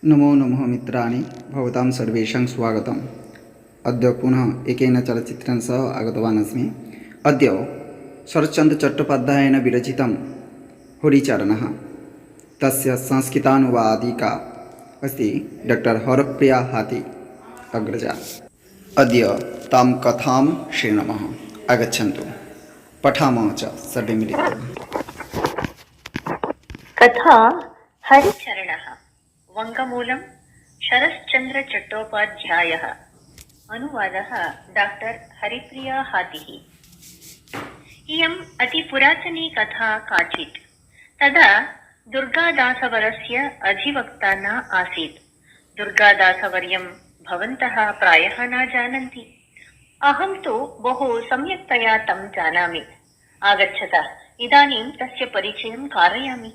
नमो नमः मित्राणि, भवतां सर्वेषां स्वागतम्। अद्य पुनः एकेन चलच्चित्रेण सह आगतवान् अस्मि। अद्य शरच्चन्द्रचट्टोपाध्यायेन विरचितं हरिचरणः, तस्य संस्कृतानुवादिका अस्ति डॉक्टर हरप्रिया हाथी अग्रजा। अद्य तां कथां शृणुमः। आगच्छन्तु, पठामः च सर्वे मिलित्वा। कथा हरिचरणः। वङ्गमूलं शरश्चन्द्रचट्टोपाध्यायः। अनुवादः डाक्टर् हरिप्रिया हातिः। इयम् अतिपुरातनी कथा काचित्। तदा दुर्गादासवरस्य अधिवक्ता न आसीत्। दुर्गादासवर्यं भवन्तः प्रायः न जानन्ति। अहं तु बहु सम्यक्तया तं जानामि। आगच्छतः इदानीं तस्य परिचयं कारयामि।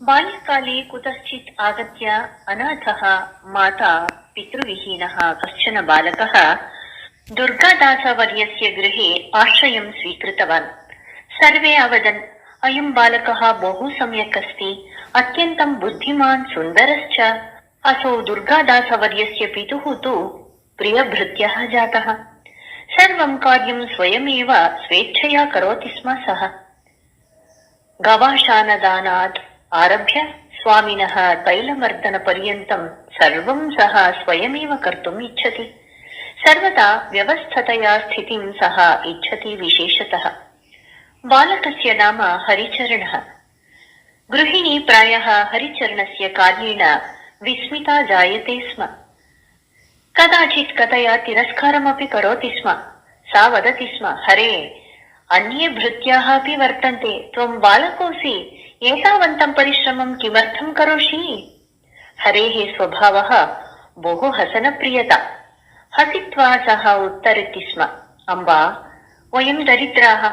बाल्यकाले कुतश्चित् आगत्य अनाथः, माता पितृविहीनः कश्चन बालकः दुर्गादासवर्यस्य गृहे आश्रयं स्वीकृतवान्। सर्वे अवदन्, अयं बालकः बहु सम्यक् अस्ति, अत्यन्तं बुद्धिमान् सुन्दरश्च। असौ दुर्गादासवर्यस्य पितुः तु प्रियभृत्यः जातः। सर्वं कार्यं स्वयमेव स्वेच्छया करोति स्म सः। गवाशानदानात् आरभ्य स्वामिनः तैलमर्दनपर्यन्तं सर्वं सः स्वयमेव कर्तुम् इच्छति। सर्वदा व्यवस्थतया स्थितिं सः इच्छति विशेषतः। बालकस्य नाम हरिचरणः। गृहिणी प्रायः हरिचरणस्य कार्येण विस्मिता जायते स्म। कदाचित् कथया तिरस्कारमपि करोति स्म। सा वदति स्म, हरे, अन्ये भृत्याः अपि वर्तन्ते, त्वं बालकोऽसि, एतावन्तं परिश्रमं किमर्थं करोषि? हरेः स्वभावः बहु हसनप्रियता। हसित्वा सः उत्तरति स्म, अम्बा, वयं दरिद्राः,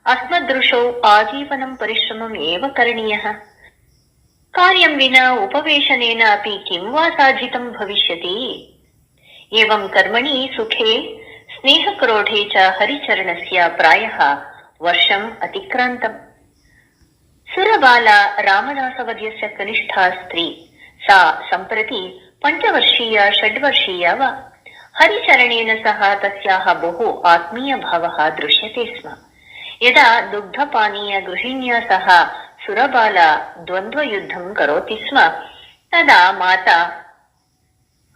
अस्मदृशौ आजीवनं परिश्रमम् एव करणीयः। कार्यं विना उपवेशनेन अपि किं वा साधितं भविष्यति? एवं कर्मणि सुखे स्नेहक्रोधे च हरिचरणस्य प्रायः वर्षम् अतिक्रान्तम्। सुरबाला रामदासवर्यस्य कनिष्ठा स्त्री। सा सम्प्रति 5 वर्षीया 6 वर्षीया वा। हरिचरणेन सह तस्याः बहु आत्मीयभावः दृश्यते स्म। यदा दुग्धपानीय गृहिण्या सह सुरबाला द्वन्द्वयुद्धं करोति स्म, तदा माता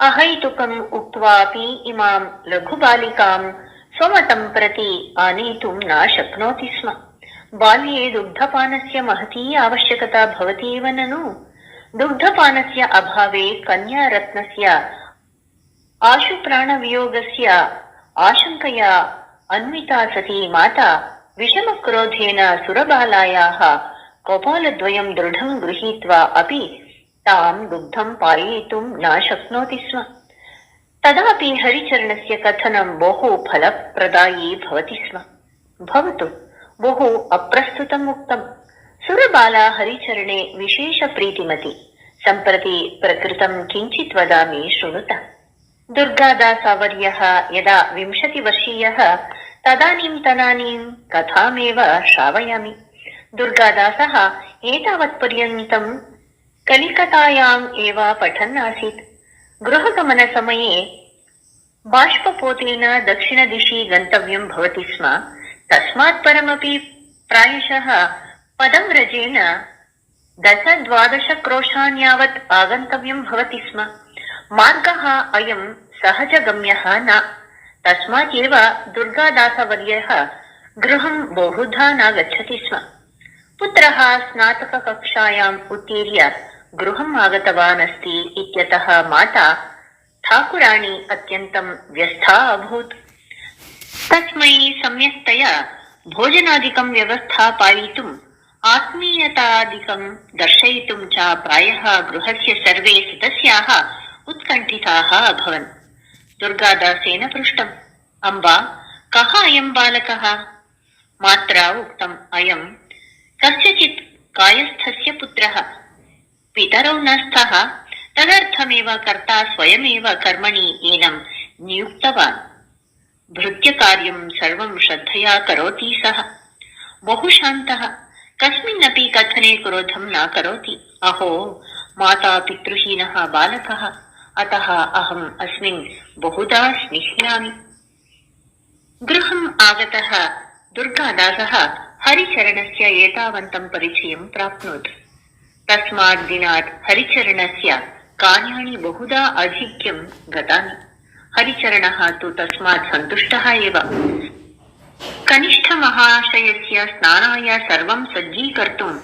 अहैतुकम् उक्त्वापि इमां लघुबालिकां स्वमतं प्रति आनेतुं न शक्नोति स्म। बाल्ये दुग्धपानस्य महती आवश्यकता भवति एव ननु? दुग्धपानस्य अभावे कन्यारत्नस्य आशुप्राणवियोगस्य आशङ्कया अन्विता सती माता विषमक्रोधेन सुरबालायाः कपालद्वयं दृढं गृहीत्वा अपि तां दुग्धं पाययितुं न शक्नोति स्म। तदापि हरिचरणस्य कथनं बहु फलप्रदायी भवति स्म। भवतु, बहु अप्रस्तुतम् उक्तम्। सुरबाला हरिचरणे विशेष प्रीतिमति। सम्प्रति प्रकृतं किञ्चित् वदामि, शृणुत। दुर्गादासवर्यः यदा 20 वर्षीयः, तदानीं तदानीं कथामेव श्रावयामि। दुर्गादासः एतावत्पर्यन्तं कलिकतायाम् एव पठन् आसीत्। गृहगमनसमये बाष्पपोतेन दक्षिणदिशि गन्तव्यं भवति स्म। तस्मात् परमपि प्रायशः पदव्रजेन 10-12 क्रोशान् यावत् आगन्तव्यं भवति स्म। मार्गः अयं सहजगम्यः न। तस्मात् एव दुर्गादासवर्यः गृहं बहुधा न गच्छति स्म। पुत्रः स्नातककक्षायाम् उत्तीर्य गृहम् आगतवान् अस्ति इत्यतः माता ठाकुराणी अत्यन्तं व्यस्था अभूत्। तस्मै सम्यक्तया भोजनादिकं व्यवस्थापयितुम् आत्मीयतादिकं दर्शयितुं च प्रायः गृहस्य सर्वे सदस्याः उत्कण्ठिताः अभवन्। दुर्गादासेन पृष्टम्, अम्बा, कः अयं बालकः? मात्रा उक्तम्, अयं कस्यचित् कायस्थस्य पुत्रः। पितरौ न स्तः, तदर्थमेव कर्ता स्वयमेव कर्मणि एनं नियुक्तवान्। भृत्यकार्यं सर्वं श्रद्धया करोति सः। बहु शान्तः, कस्मिन्नपि कथने क्रोधं न करोति। अहो, माता पितृहीनः बालकः, अतः अहम् अस्मिन् बहुधा स्निह्यामि। गृहम् आगतः दुर्गादासः हरिचरणस्य एतावन्तं परिचयं प्राप्नोत्। तस्मात् दिनात् हरिचरणस्य कार्याणि बहुधा अधिक्यं गतानि। हरिचरणः तु तस्मात् सन्तुष्टः एव। कनिष्ठमहाशयस्य स्नानाय सर्वं सज्जीकर्तुम्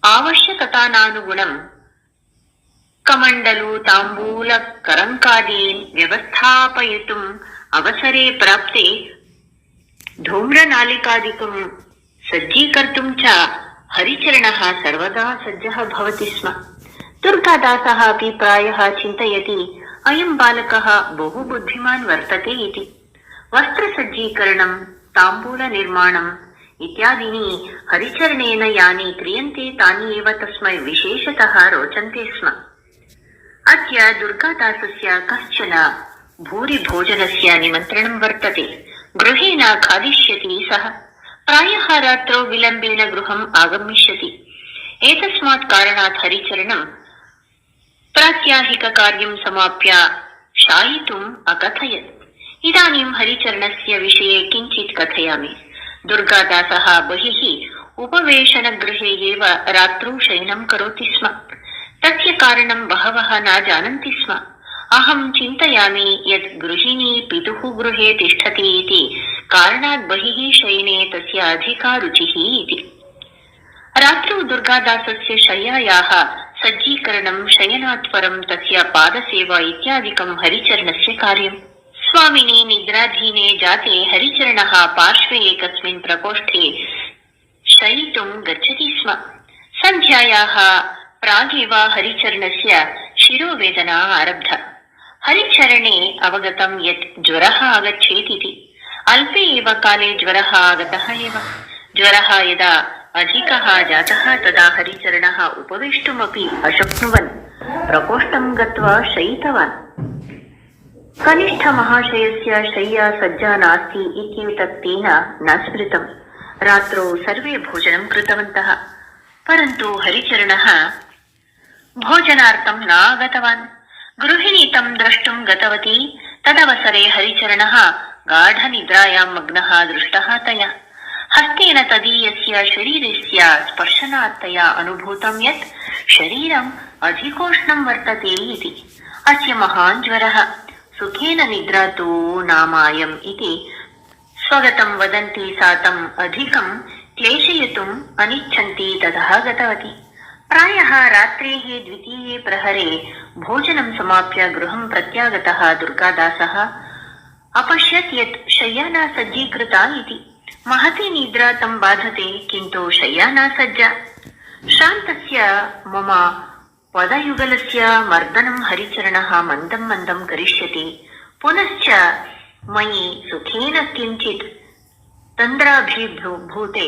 आवश्यकतानानुगुणं कमण्डलू ताम्बूल करङ्कादीन् व्यवस्थापयितुम् अवसरे प्राप्ते धूम्रनालिकादिकं सज्जीकर्तुं च हरिचरणः सर्वदा सज्जः भवति स्म। दुर्गादासः अपि प्रायः चिन्तयति अयं बालकः बहु बुद्धिमान् वर्तते इति। वस्त्रसज्जीकरणं, ताम्बूलनिर्माणम् इत्यादीनि हरिचरणेन यानि क्रियन्ते तानि एव तस्मै विशेषतः रोचन्ते स्म। अद्य दुर्गादासस्य कश्चन भूरिभोजनस्य निमन्त्रणं वर्तते। गृहे न खादिष्यति सः। प्रायः रात्रौ विलम्बेन गृहम् आगमिष्यति। एतस्मात् कारणात् हरिचरणं प्रात्याहिककार्यं समाप्य शायितुम् अकथयत्। इदानीं हरिचरणस्य विषये किञ्चित् कथयामि। दुर्गादासः बहिः उपवेशनगृहे एव रात्रौ शयनं करोति स्म। तस्य कारणं बहवः न जानन्ति स्म। अहं चिन्तयामि यत् गृहिणी पितुः गृहे तिष्ठति इति कारणात् बहिः शयने तस्य अधिका रुचिः इति। रात्रौ दुर्गादासस्य शय्यायाः सज्जीकरणं, शयनात् परं तस्य पादसेवा इत्यादिकं हरिचरणस्य कार्यम्। स्वामिनी निद्राधीने जाते हरिचरणः पार्श्वे एकस्मिन् प्रकोष्ठे शयितुं गच्छति स्म। सन्ध्यायाः प्रागेव हरिचरणस्य शिरोवेदना आरब्धा। हरिचरणे अवगतं यत् ज्वरः आगच्छेत् इति। अल्पे एव काले ज्वरः आगतः एव। ज्वरः यदा अधिकः जातः तदा हरिचरणः उपवेष्टुमपि अशक्नुवन् प्रकोष्ठं गत्वा शयितवान्। कनिष्ठमहाशयस्य शय्या सज्जा नास्ति इत्येतत् तेन न स्मृतम्। रात्रौ सर्वे भोजनं कृतवन्तः, परन्तु हरिचरणः भोजनार्थं न आगतवान्। गृहिणी तं द्रष्टुं गतवती। तदवसरे हरिचरणः गाढनिद्रायां मग्नः दृष्टः तया। हस्तेन तदीयस्य शरीरस्य स्पर्शनात् तया अनुभूतं यत् शरीरम् अधिकोष्णं वर्तते इति। अस्य महान् ज्वरः। सुखेन निद्रा तु नामायम् इति स्वगतं वदन्ती सा तम् अधिकं क्लेशयितुम् अनिच्छन्ती ततः गतवती। प्रायः रात्रेः द्वितीये प्रहरे भोजनं समाप्य गृहं प्रत्यागतः दुर्गादासः अपश्यत् यत् शय्या न सज्जीकृता इति। महती निद्रा तं बाधते, किन्तु शय्या न सज्जा। श्रान्तस्य मम पदयुगलस्य मर्दनं हरिचरणः मन्दं मन्दं करिष्यति। पुनश्च मयि सुखेन किञ्चित् तन्द्राभिभूते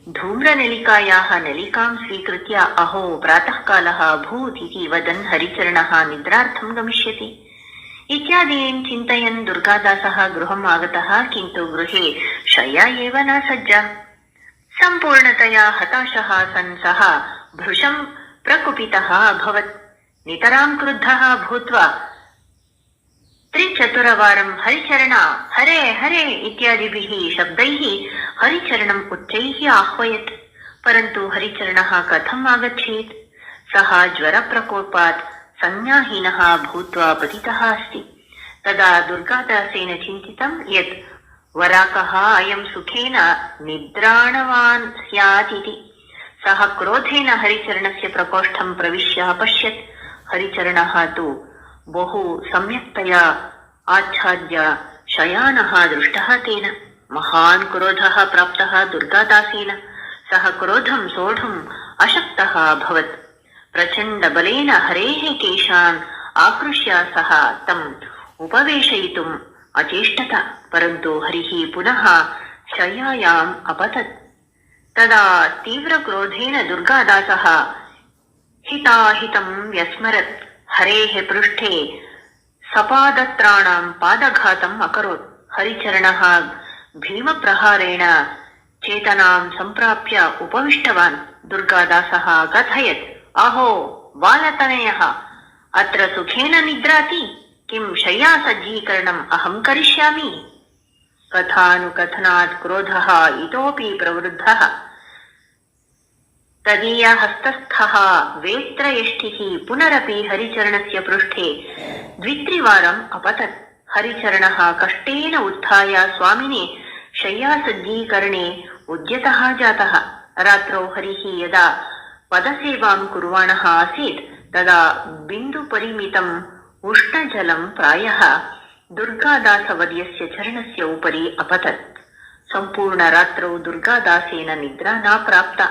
धूम्रनलिकायाः नलिकां स्वीकृत्य अहो प्रातःकालः अभूत् इति वदन् हरिचरणः निद्रार्थं गमिष्यति इत्यादीन् चिन्तयन् दुर्गादासः गृहम् आगतः, किन्तु गृहे शय्या एव न सज्जा। सम्पूर्णतया हताशः सन् सः भृशं प्रकुपितः अभवत्। नितरां क्रुद्धः भूत्वा 3-4 वारं हरिचरण हरे हरे इत्यादिभिः शब्दैः हरिचरणम् उच्चैः आह्वयत्। परन्तु हरिचरणः कथम् आगच्छेत्? सः ज्वरप्रकोपात् संज्ञाहीनः भूत्वा पतितः अस्ति। तदा दुर्गादासेन चिन्तितं यत् वराकः अयं सुखेन निद्राणवान् स्यात् इति। सः क्रोधेन हरिचरणस्य प्रकोष्ठं प्रविश्य अपश्यत्। हरिचरणः तु बहु सम्यक्तया आच्छाद्य शयानः दृष्टः तेन। महान् क्रोधः प्राप्तः दुर्गादासेन। सः क्रोधं सोढुम् अशक्तः अभवत्। प्रचण्डबलेन हरेः केशान् आकृष्य सः तम् उपवेशयितुम् अचेष्टत, परन्तु हरिः पुनः शय्यायाम् अपतत्। तदा तीव्रक्रोधेन दुर्गादासः हिताहितं व्यस्मरत्। हरेः पृष्ठे सपादत्राणां पादघातम् अकरोत्। हरिचरणः भीमप्रहारेण चेतनां सम्प्राप्य उपविष्टवान्। दुर्गादासः कथयत्, अहो बालतनयः अत्र सुखेन निद्राति, किं शय्यासज्जीकरणम् अहं करिष्यामि। कथानुकथनात् क्रोधः इतोपि प्रवृद्धः। तदीयहस्तस्थः वेत्रयष्टिः पुनरपि हरिचरणस्य पृष्ठे द्वित्रिवारम् अपतत्। हरिचरणः कष्टेन उत्थाय स्वामिने शय्यासज्जीकरणे उद्यतः जातः। रात्रौ हरिः यदा पदसेवां कुर्वाणः आसीत् तदा बिन्दुपरिमितम् उष्णजलं प्रायः दुर्गादासवर्यस्य चरणस्य उपरि अपतत्। सम्पूर्णरात्रौ दुर्गादासेन निद्रा न प्राप्ता।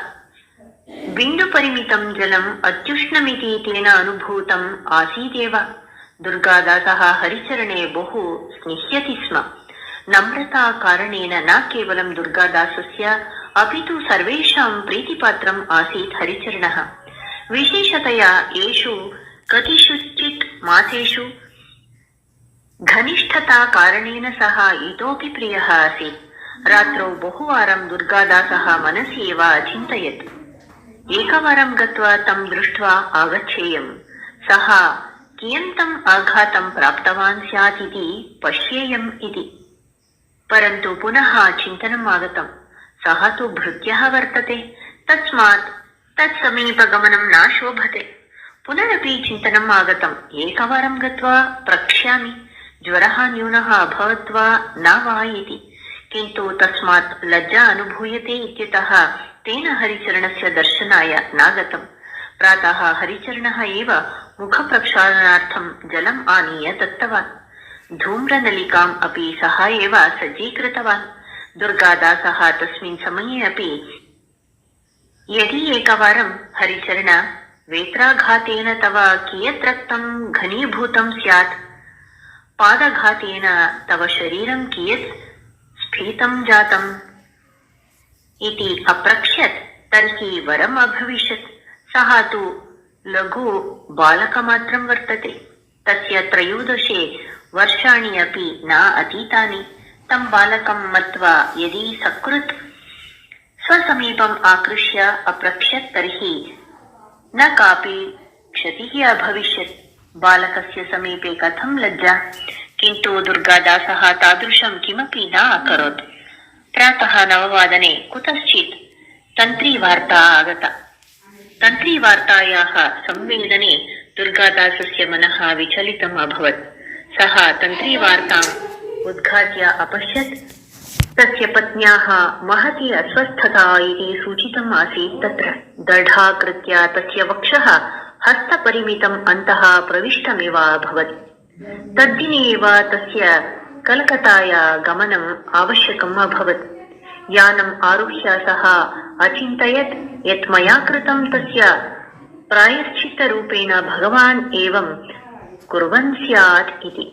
बिन्दुपरिमितं जलम् अत्युष्णमिति तेन अनुभूतम् आसीदेव। दुर्गादासः हरिचरणे बहु स्निह्यति स्म। नम्रता कारणेन न केवलं दुर्गादासस्य अपि तु सर्वेषां प्रीतिपात्रम् आसीत् हरिचरणः। विशेषतया एषु कतिषुचित् मासेषु घनिष्ठता कारणेन सः इतोपि प्रियः आसीत्। रात्रौ बहुवारं दुर्गादासः मनसि एव अचिन्तयत्, एकवारं गत्वा तं दृष्ट्वा आगच्छेयम्, सः कियन्तम् आघातं प्राप्तवान् स्यात् इति पश्येयम् इति। परन्तु पुनः चिन्तनम् आगतम्, सः तु भृत्यः वर्तते, तस्मात् तत्समीपगमनं न शोभते। पुनरपि चिन्तनम् आगतम्, एकवारं गत्वा प्रक्ष्यामि, ज्वरः न्यूनः अभवत् वा न वा इति। किन्तु तस्मात् लज्जा अनुभूयते इत्यतः तेन हरिचरणस्य दर्शनाय न गतम्। प्रातः हरिचरणः एव मुखप्रक्षालनार्थं जलम् आनीय दत्तवान्। धूम्रनलिकाम् अपि सः एव सज्जीकृतवान्। दुर्गादासः तस्मिन् समये अपि यदि एकवारं हरिचरण, वेत्राघातेन तव कियत् रक्तं घनीभूतं स्यात्, पादघातेन तव शरीरं कियत् स्फीतं जातम् इति अप्रक्ष्यत् तर्हि वरम् अभविष्यत्। सः तु लघु बालकमात्रं वर्तते। तस्य 13 वर्षाणि अपि न अतीतानि। तं बालकं मत्वा यदि सकृत् स्वसमीपम् आकृष्य अप्रक्ष्यत् तर्हि न कापि क्षतिः अभविष्यत्। बालकस्य समीपे कथं लज्जा। किन्तु दुर्गादासः तादृशं किमपि न अकरोत्। प्रातः 9 वादने कुतश्चित् तन्त्रीवार्ता आगता। तन्त्रीवार्तायाः संवेदने दुर्गादासस्य मनः विचलितम् अभवत्। सः तन्त्रीवार्ताम् उद्घाट्य अपश्यत्। तस्य पत्न्याः महती अस्वस्थता इति सूचितम् आसीत् तत्र। दृढाकृत्य तस्य वक्षः हस्तपरिमितम् अन्तः प्रविष्टमेव अभवत्। तद्दिने एव तस्य कलकत्ताया गमनम् आवश्यकम् अभवत्। यानम् आरुह्य सः अचिन्तयत् यत् मया कृतं तस्य प्रायश्चित्तरूपेण भगवान् एवं कुर्वन् स्यात् इति।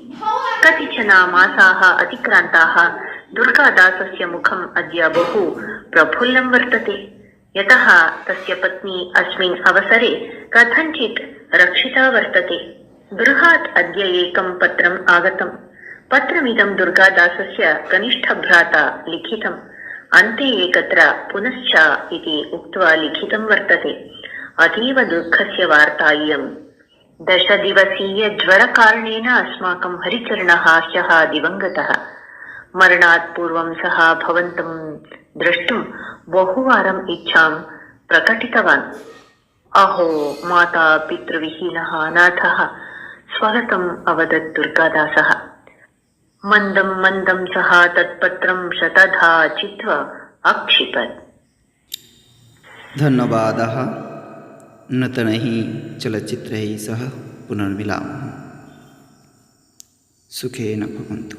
कतिचन मासाः अतिक्रान्ताः। दुर्गादासस्य मुखम् अद्य बहु प्रफुल्लं वर्तते, यतः तस्य पत्नी अस्मिन् अवसरे कथञ्चित् रक्षिता वर्तते। गृहात् अद्य एकं पत्रम् आगतम्। पत्रमिदं दुर्गादासस्य कनिष्ठभ्राता लिखितम्। अन्ते एकत्र पुनश्च इति उक्त्वा लिखितं वर्तते। अतीव दुःखस्य वार्ता इयम्। 10 दिवसीय ज्वरकारणेन अस्माकं हरिचरणः ह्यः दिवङ्गतः। मरणात् पूर्वं सः भवन्तं द्रष्टुं बहुवारम् इच्छां प्रकटितवान्। अहो माता पितृविहीनः अनाथः, स्वगतम् अवदत् दुर्गादासः। मन्दं मन्दं सः तत्पत्रं शतधा चित्वा अक्षिपत्। धन्यवादः। नूतनैः चलच्चित्रैः सह पुनर्मिलामः। सुखेन भवन्तु।